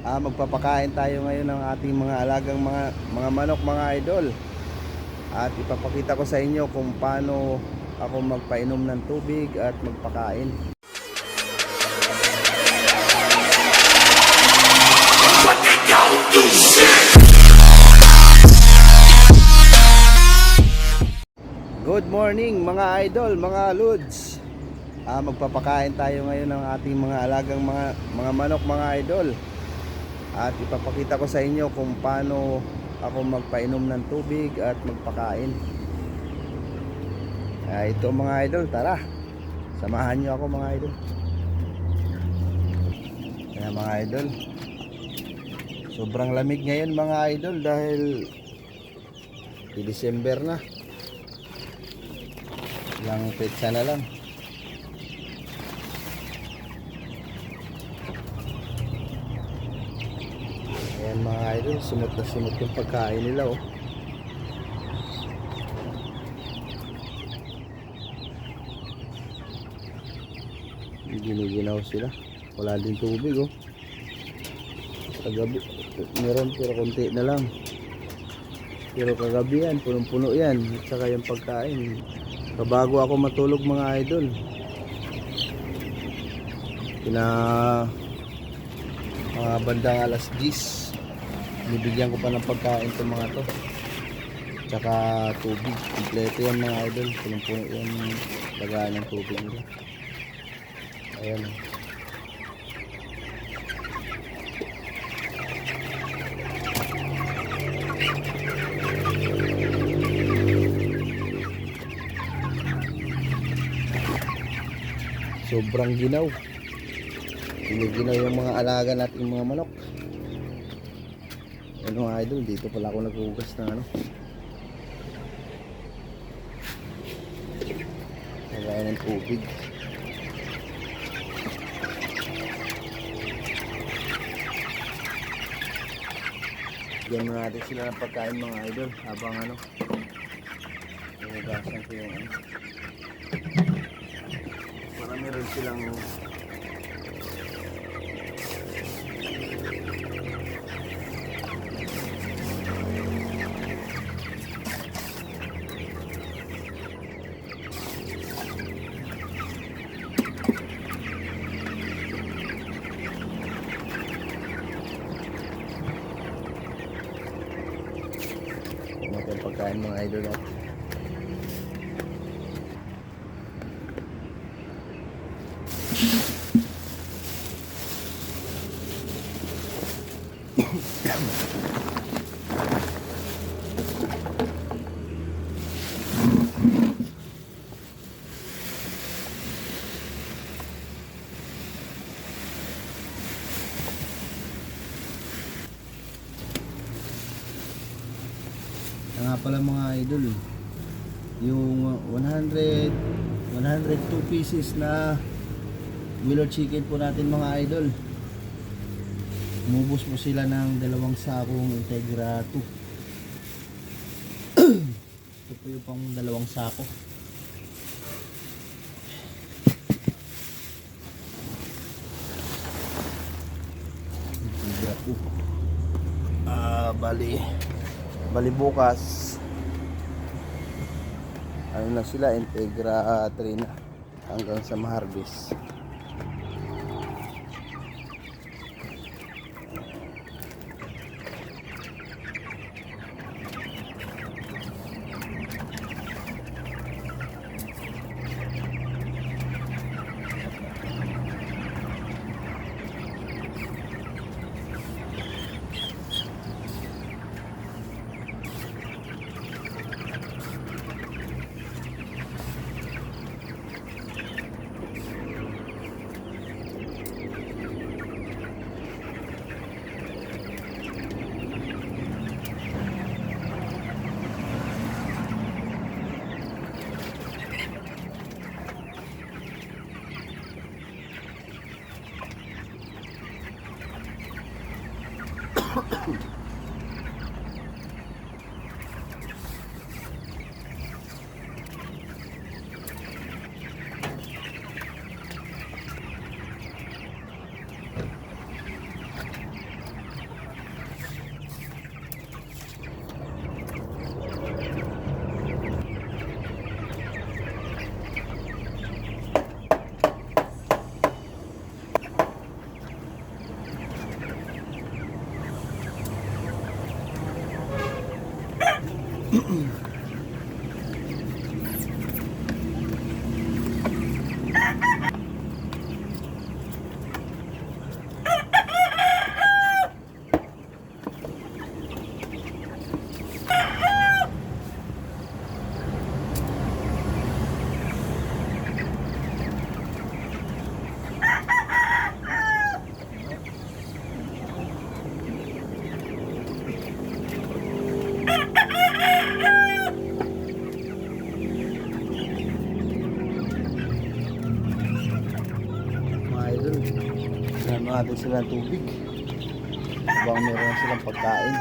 Magpapakain tayo ngayon ng ating mga alagang mga manok, mga idol. At ipapakita ko sa inyo kung paano ako magpainom ng tubig at magpakain. Good morning mga idol, mga lods. Magpapakain tayo ngayon ng ating mga alagang mga manok, mga idol. At ipapakita ko sa inyo kung paano ako magpainom ng tubig at magpakain. Ito mga idol, tara. Samahan nyo ako mga idol. Mga idol, sobrang lamig ngayon mga idol dahil December na. Ilang petsa na lang. Ayan mga idol, sumot na sumot yung pagkain nila oh. Giniginaw sila. Wala din tubig oh. Kagabi meron pero konti na lang. Pero kagabi yan, punong-puno yan. At saka yung pagkain. Bago ako matulog mga idol, mga bandang alas 10, bibigyan ko pa ng pagkain itong mga to. Tsaka tubig. Kompleto yan mga idol. Punong-puno yan. Tagaan ng tubig nila. Ayan. Sobrang ginaw. Giniginaw yung mga alaga nating mga manok. Ano mga idol, dito pala ako naghugas ng ano. Nagaya ng tubig. Bigyan mo natin sila ng pagkain mga idol habang ano, hugasan ko yung ano. Para meron silang pagkain mga idol natin. Nga pala mga idol, yung 102 pieces na willow chicken po natin mga idol, umubos po sila ng 2 sakong Integra 2. Ito po yung pang 2 sako. Integra 2. Bali bukas ano na sila, Integra 3 na hanggang sa ma-harvest. natin sila ng tubig habang meron na silang pagkain.